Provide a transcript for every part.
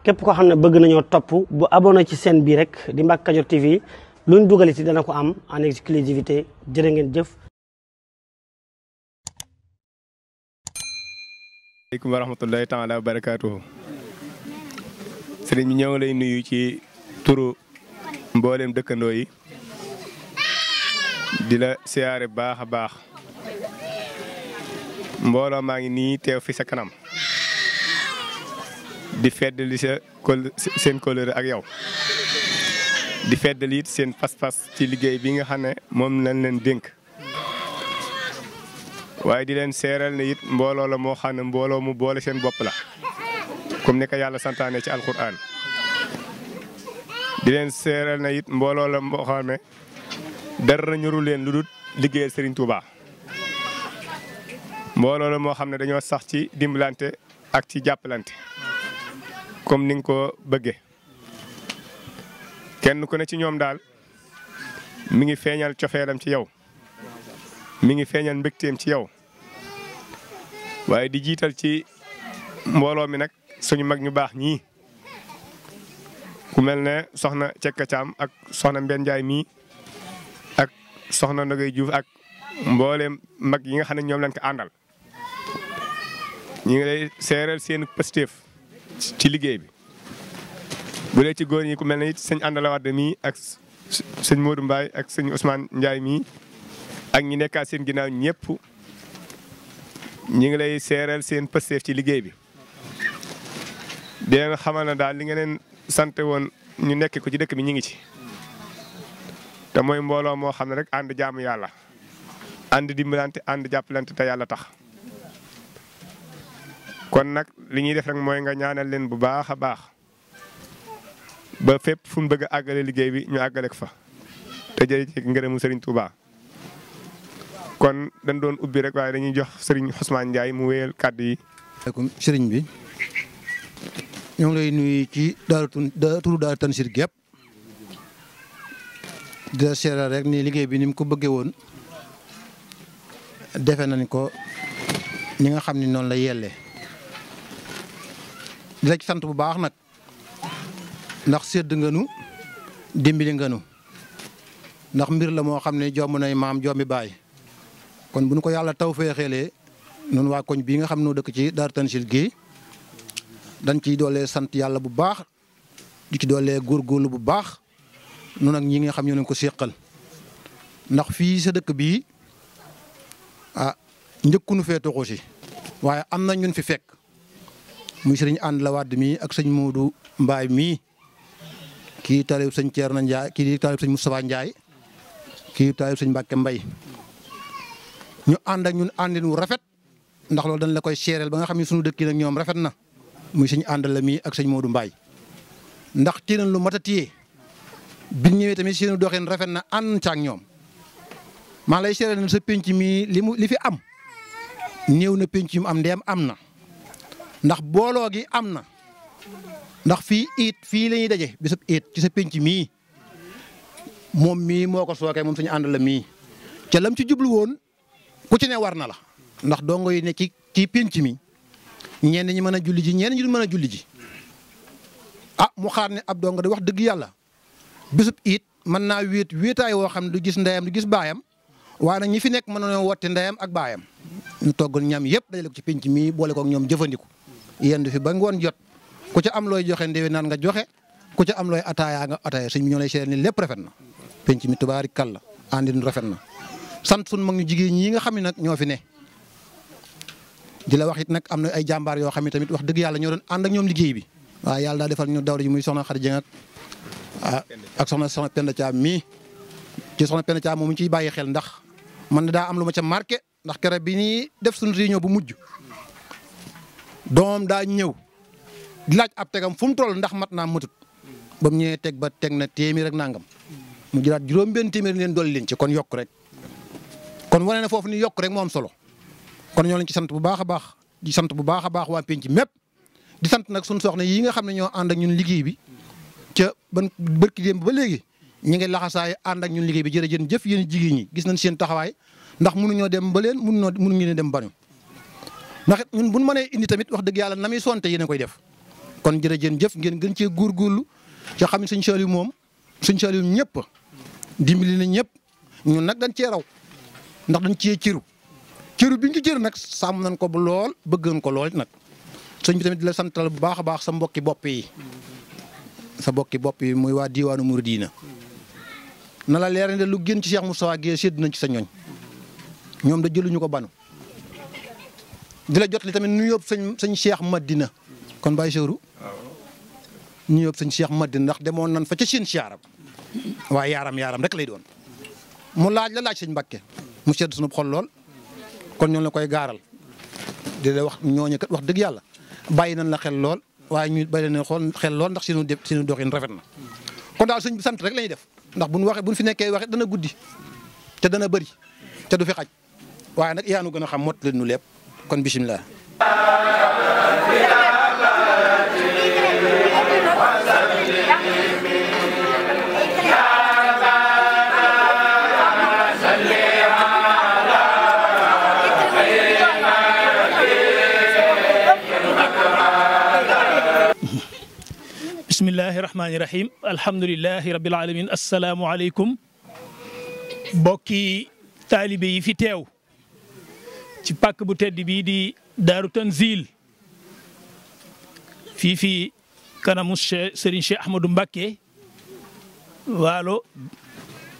képp koo xam ne bëgg nañoo topp bu abonné ci chaîne bii rek di Mbacke Kadior TV luñ dugal ci dana ko am en exclusivité jërë ngeen jëf. aleykum wa rahmatullahi taala wa barakaatuhu. Sëriñ bi ñoo ngi lay nuyu ci turu mboolem dëkkandoo yi di la siyaare baax a baax mbooloo maa ngi nii teew fi sa kanam di feddali seen kóllëre ak yow di feddali it seen pas-pas ci liggéey bi nga xam ne moom lañ leen dénk waaye di leen seeral ne it mbooloo la moo xam ne mbooloo mu boole seen bopp la comme ni ko yàlla santaane ci alquran di leen seeral ne it mbooloo la moo xam ne dara ñoru leen lu dul liggéeyal Serigne Touba mbooloo la moo xam ne dañoo sax ci dimbalante ak ci jàppalante comme ni nga ko bëggee kenn ku ne ci ñoom daal mi ngi feeñal cofeelam ci yow mi ngi feeñal mbégteem ci yow waaye di jiital ci mbooloo mi nag suñu mag ñu baax ñii ku mel ne soxna Cekka Caam ak soxna Mbenn Njaay mii ak soxna Nogay Juuf ak mbooleem mag yi nga xam ne ñoom lañ ko àndal ñu ngi lay seeral seen pëstéef ci liggéey bi bu dee ci góor ñi ku mel ne it sëñ Àndala Wàdd mii ak sëñ Modou Mbaye ak sëñ Ousmane Ndiaye mii ak ñi nekkaat seen ginnaaw ñëpp ñu ngi lay seeral seen pëstéef ci liggéey bi di leen xamal na daal li nga leen sant woon ñu nekk ko ci dëkk bi ñu ngi ci te mooy mbooloo moo xam ne rek ànd jaamu yàlla ànd dimbalante ànd jàppalante te yàlla tax kon nag li ñuy def rek mooy nga ñaanal leen bu baax a baax ba fépp fu mu bëgg a àggale liggéey bi ñu àggale ko fa te jëlee ci ngërëmu Serigne Touba. kon dañ doon ubbi rek waaye dañuy jox Serigne Ousmane Ndiaye mu wéyal kàddu yi. asalaamaaleykum Serigne bi ñoo ngi lay nuyu ci turu Daaru Tanzil gépp di la seeral rek ni liggéey bi ni mu ko bëggee woon defe nañ ko ñi nga xam ni noonu la yellee di la ci sant bu baax nag ndax sédd nga nu dimbali nga nu ndax mbir la moo xam ne jomb nay maam jombi baay kon bu nu ko yàlla taw fee xeelee noonu waa koñ bii nga xam noo dëkk ci Daaru Tanzil gi dañ ciy doolee sant yàlla bu baax di ci doolee góorgóorlu bu baax noonu ak ñi nga xam ñoo leen ko séqal ndax fii sa dëkk bii njëkkunu fee toxu si waaye am na ñun fi fekk muy sëriñ Àndala Wàdd mii ak sëñ Modou Mbaye mii kii taalib sëñ Thierno Ndiaye kii taalib sëñ Moustapha Ndiaye kii taalib sëñ Mbacke Mbaye ñu ànd ak ñun àndin wu rafet ndax loolu dañ la koy seereel ba nga xam ne suñu dëkk yi nag ñoom rafet na muy sëñ Àndala mii ak sëñ Modou Mbaye ndax téye lu mat a téye bi ñëwee tamit seenu doxin rafet na ànd ca ak ñoom maa lay seereel na sa penc mi li fi am néew na penc mu am ndeem am na ndax booloo gi am na ndax fii la ñuy daje bisub iit ci sa penc mii moom mii moo ko sookee moom suñu Àndala mii ca lam ci jublu woon ku ci ne war na la ndax dongo yi ne ci penc mi ñenn ñi mën a julli ji ñenn ñi du mën a julli ji mu xaar ne ab dongo di wax dëgg yàlla bisub iit mën naa wéetaay woo xam ne du gis ndeyam du gis baayam waaye nag ñi fi nekk mën nañoo wotti ndeyam ak baayam ñu toggal ñam yëpp dajale ko ci penc mii boole kook ñoom jëfandiku yendu fi ba ngoon jot ku ca am looy joxe ndewe naan nga joxe ku ca am looy ataaya nga ataaya sëñ bi ñoo lay seet ni lépp rafet na penc mi tubaari kàlla àndin rafet na sant sun mag ñu jigéen ñi nga xam ne nag ñoo fi ne di la wax it nag am na ay jàmbaar yoo xam ne tamit wax dëgg yàlla ñoo doon ànd ak ñoom liggéey bi waaye yàlla daa defal ñu dawra ji muy soxna Xadi Jeng ak soxna Penda Caam mii ci soxna Penda Caam moom mu ciy bàyyi xel ndax man daa am lu ma ca marqué ndax kere bi ñuy def suñu réunion bu mujj doomam daa ñëw di laaj ab tegam fu mu toll ndax mat naa matut ba mu ñëwee teg na téeméer ak nangam mu jëlaat juróom-benn téeméer leen dolli leen ci kon yokk rek kon wane na foofu ni yokk rek moo am solo kon ñoo leen ci sant bu baax a baax di sant bu baax a baax waa penc mépp di sant nag suñu soxna yi nga xam ne ñoo ànd ak ñun liggéey bi ca ban bërki démb ba léegi ñu ngi laxasaay ànd ak ñun liggéey bi jërëjëf yéen jigéen ñi gis nañ seen taxawaay ndax mënuñoo dem ba leen mënuñu dem bañu ndax ñun buñ mënee indi tamit wax dëgg yàlla na muy sonte yéen a koy def kon jërëjëf ngeen gën cee góorgóorlu ci xam ne sëñ Saliou moom sëñ Saliou ñëpp dimbali na ñëpp ñun nag dañ cee raw ndax dañ cee cëru bi ñu ci cëru nag sàmm nañ ko bu lool bëggoon ko lool nag sëñ bi tamit di la santal bu baax a baax sa mbokki bopp yi muy waa diwaanu Mouridina na la leer ne lu gën ci Cheikh Moustapha Guèye sédd nañ ci sa ñooñ ñoom da jëluñu ko banu di la jot li tamit nu yóbbu sëñ Cheikh Madina kon Baye Sewru ñu yóbbu sëñ Cheikh Madina ndax demoon nañ fa ca seen siyaaram waaye yaaram rek lay doon mu laaj sëñ Mbàkke mu sedd suñu xol lool kon ñoo la koy gaaral di la wax ñooñu kat wax dëgg yàlla bàyyi nañ la xel lool waaye ñu bàyyi nañ xel lool ndax seenu doxin rafet na kon daal sëñ bi sant rek la ñuy def ndax buñ fi nekkee waxee dana guddi te dana bëri te du fi xaj waaye nag yaa nu gën a xam mot leen nu lépp kon bisimilah. bismillahi rahmaani rahim alhamdulilahi rabil alamin asalaamualeykum bokki taalibe yi fi teew ci pàkk bu tedd bii di Daaru Tanzil fii kanamu Serigne Cheikh Ahmadou Mbacké Waalo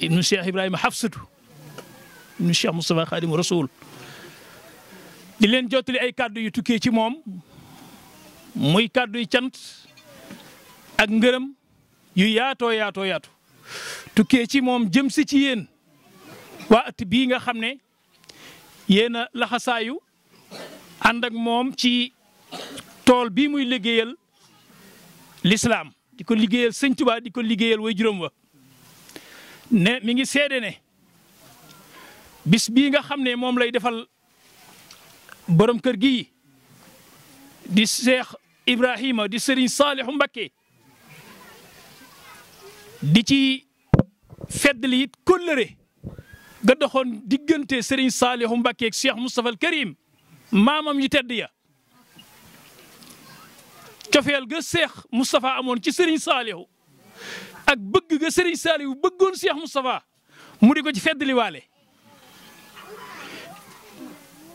ibnu Cheikh Ibrahima Hafsatu ibnu Cheikh Moustapha Khadimu Rasoul di leen jottali ay kàddu yu tukkee ci moom muy kàddu yu cant ak ngërëm yu yaatoo tukkee ci moom jëm si ci yéen waa at bii nga xam ne yéen a laxasaayu ànd ak moom ci tool bii muy liggéeyal lislaam di ko liggéeyal sëñ Tuubaa di ko liggéeyal way juróom wa ne mi ngi seede ne bis bii nga xam ne moom lay defal borom kër gi di Cheikh Ibrahima di Serigne Saliou Mbacké di ci feddali it kóllëre ga doxoon diggante Serigne Saliou Mbacké ak Cheikh Moustapha al Karim maamam yu tedd ya cofeel ga Cheikh Moustapha amoon ci Serigne Saliou ak bëgg ga Serigne Saliou bëggoon Cheikh Moustapha mu di ko ci feddali waale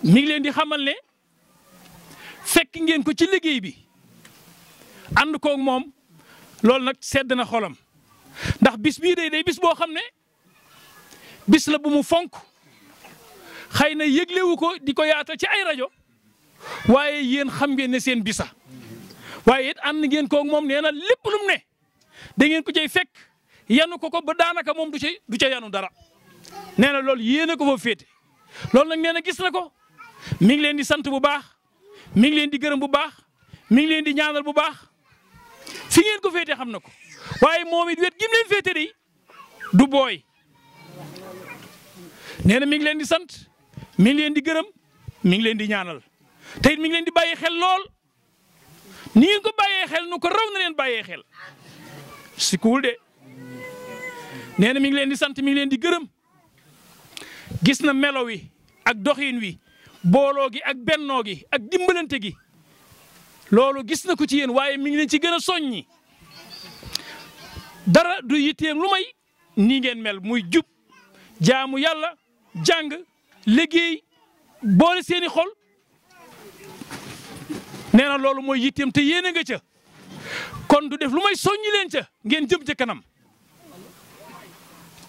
mi ngi leen di xamal ne fekk ngeen ko ci liggéey bi ànd koog moom loolu nag sedd na xolam ndax bis bii day bis boo xam ne bis la bu mu fonk xëy na yëglewu ko di ko yaata ci ay rajo waaye yéen xam ngeen ne seen bisa waaye it ànd ngeen koog moom nee na lépp lu mu ne da ngeen ko cay fekk yanu ko ba daanaka moom du ca yanu dara nee na loolu yéen a ko fa féete loolu nag nee na gis na ko mi ngi leen di sant bu baax mi ngi leen di gërëm bu baax mi ngi leen di ñaanal bu baax fi ngeen ko féete xam na ko waaye moom it wet gim leen féete de du booy nee na mi ngi leen di sant mi ngi leen di gërëm mi ngi leen di ñaanal te it mi ngi leen di bàyyi xel lool ni ngeen ko bàyyee xel nu ko raw na leen bàyyee xel si kuul de nee na mi ngi leen di sant mi ngi leen di gërëm gis na melo wi ak doxin wi booloo gi ak bennoo gi ak dimbalante gi loolu gis na ko ci yéen waaye mi ngi leen ci gën a soññi dara du yitteem lu may nii ngeen mel muy jub jaamu yàlla jàng liggéey boole seeni xol nee na loolu mooy yitteem te yéene nga ca kon du def lu may soññi leen ca ngeen jëm ca kanam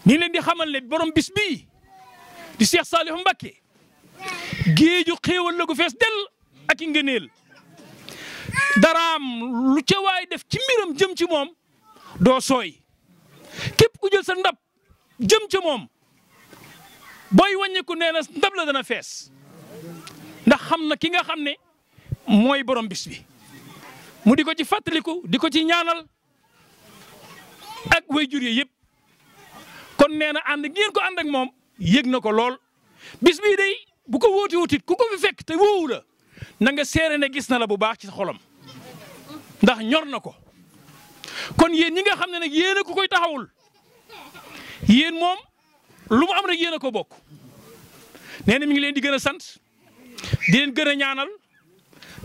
ni leen di xamal ne borom bis bii di Cheikh Saliou Mbacké géeju xéewal la gu fees del ak i ngëneel daraam lu ca waay def ci mbiram jëm ci moom doo sooy képp ku jël sa ndab jëm ca moom booy wàññeeku nee na ndab la dana fees ndax xam na ki nga xam ne mooy borom bis bi mu di ko ci fàttaliku di ko ci ñaanal ak way jur yi yëpp kon nee na ànd ngeen ko ànd ak moom yëg na ko lool bis bii day bu ko wóoti wutit ku ko fi fekk te wóowu la na nga seere ne gis na la bu baax ci xolam ndax ñor na ko kon yéen ñi nga xam ne nag yéen a ko koy taxawul yéen moom lu mu am rek yéen a ko bokk nee na mi ngi leen di gën a sant di leen gën a ñaanal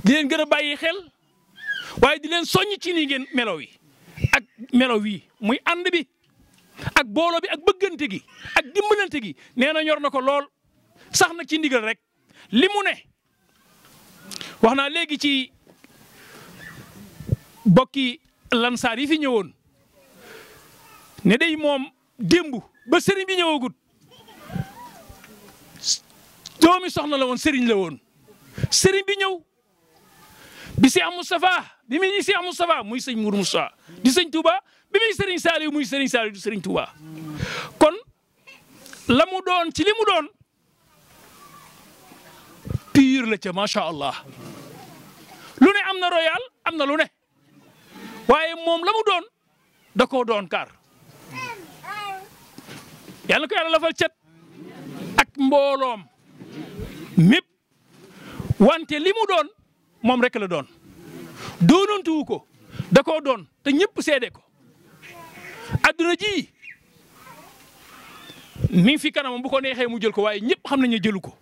di leen gën a bàyyi xel waaye di leen soññ ci nii ngeen melo wi ak melo wi muy ànd bi ak booloo bi ak bëggante gi ak dimbalante gi nee na ñor na ko lool sax na ci ndigal rek li mu ne wax naa léegi ci bokki lansaar yi fi ñëwoon ne day moom démb ba sëriñ bi ñëwagut doomi soxna la woon sëriñ la woon sëriñ bi ñëw bi Cheikh Moustapha bi muy Cheikh Moustapha muy sëñ Mourou Moustapha di sëñ Touba bi muy sëriñ Saliou muy sëriñ Saliou di sëriñ Touba kon la mu doon ci li mu doon pire la ca macha allah lu ne am na royal am na lu ne waaye moom la mu doon da koo doon kaar yàlla na ko yàlla lafal cet ak mbooloom mépp wante li mu doon moom rek la doon doonantuwu ko da koo doon te ñëpp seede ko adduna ji mi ngi fi kanamam bu ko neexee mu jël ko waaye ñëpp xam nañ ne jëlu ko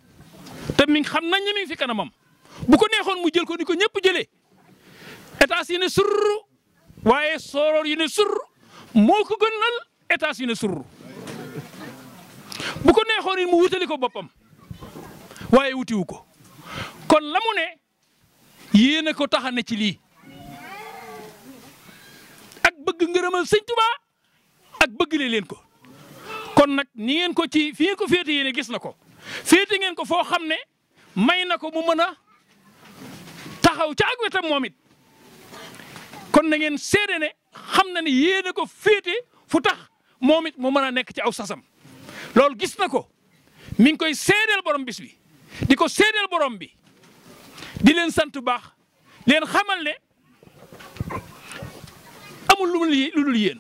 te mi ngi xam nañ ne mi ngi fi kanamam bu ko neexoon mu jël ko ni ko ñëpp jëlee état yi ne surr waaye sooroor yi ne surr moo ko gënal état yi ne surr bu ko neexoon mu wutali ko boppam waaye wutiwu ko kon la mu ne yéene ko tax a ne ci lii ak bëgg ngërëmal sëñ Tuubaa ak bëgg leen ko kon nag ni ngeen ko ci fi ngeen ko féete yéene gis na ko féete ngeen ko foo xam ne may na ko mu mën a taxaw ca ak wetam moom it kon na ngeen seede ne xam na ne yéene ko féete fu tax moom it mu mën a nekk ci aw sasam loolu gis na ko mi ngi koy seedeel borom bis bi di ko seedeel borom bi di leen sant bu baax leen xamal ne amul lu dul yéen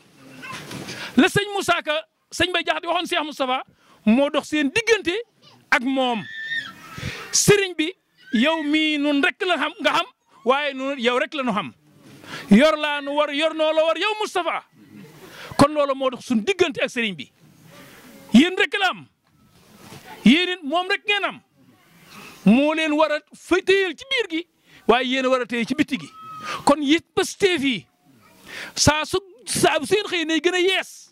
la sëñ Moussa Ka sëñ Bay Jaxate waxoon Cheikh Moustapha moo dox seen diggante ak moom sëriñ bi yow mii nun rek la xam nga xam waaye nun yow rek la nu xam yor laa nu war yor noo la war yow Moustapha kon loolu moo dox suñu diggante ak sëriñ bi yéen rek la am yéen it moom rek ngeen am moo leen war a fa téyel ci biir gi waaye yéen a war a téye ci bitti gi kon yit Pastef yi saa su seen xëy nay gën a yees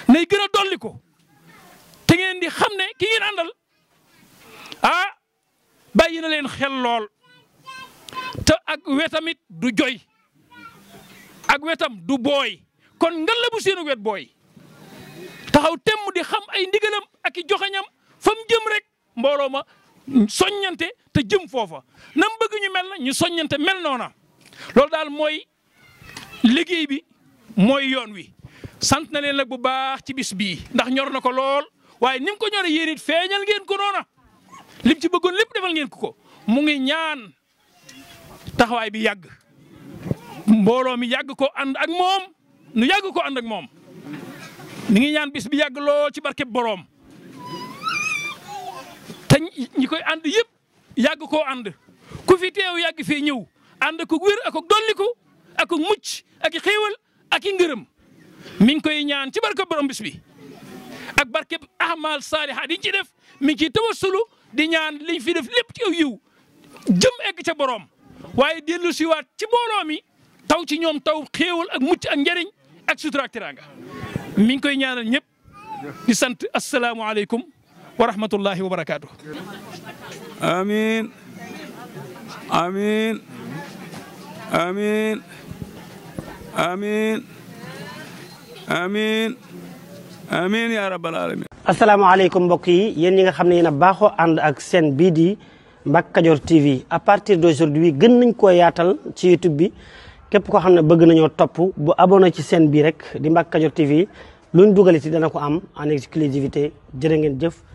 nay gën a dolli ko te ngeen di xam ne ki ngeen àndal ah bàyyi na leen xel lool te ak wetamit du joy ak wetam du booy kon ngal la bu seenu wet booy taxaw temm di xam ay ndigalam ak i joxañam fa mu jëm rek mbooloo ma soññante te jëm foofa nam bëgg ñu mel na ñu soññante mel noona loolu daal mooy liggéey bi mooy yoon wi sant na leen nag bu baax ci bis bii ndax ñor na ko lool waaye ni mu ko ñoree yéen it feeñal ngeen ko noona lim ci bëggoon lépp defal ngeen ko mu ngi ñaan taxawaay bi yàgg mbooloo mi yàgg ko ànd ak moom nu yàgg ko ànd ak moom mi ngi ñaan bis bi yàgg lool ci barkeb boroom te ñi koy ànd yëpp yàgg koo ànd ku fi teew yàgg fee ñëw ànd ko wér ak dolliku ak mucc ak xéewal ak ngërëm mi ngi koy ñaan ci barkeb borom bis bi ak barkeb ahmal saalihaat yi ci def mi ngi ciy tawassulu di ñaan liñ fi def lépp ci aw yiw jëm egg ca boroom waaye dellu siwaat ci mbooloo mi taw ci ñoom taw xéewal ak mucc ak njariñ ak sutura ak teraanga mi ngi koy ñaanal ñëpp di sant asalaamualeykum wa rahmatullahi wa barakaatu. amiin amiin amiin amiin amiin amiin yaa rabbal alamin. asalaamaaleykum mbokk yi yéen ñi nga xam ne yéen a baaxoo ànd ak seen bii di Mbacke Kadior TV à partir d'aujourd'hui gën nañ koo yaatal ci YouTube bi képp koo xam ne bëgg nañoo topp bu abonné ci seen bii rek di Mbacke Kadior TV luñ dugaliti dana ko am en exclusivité jërë ngeen jëf.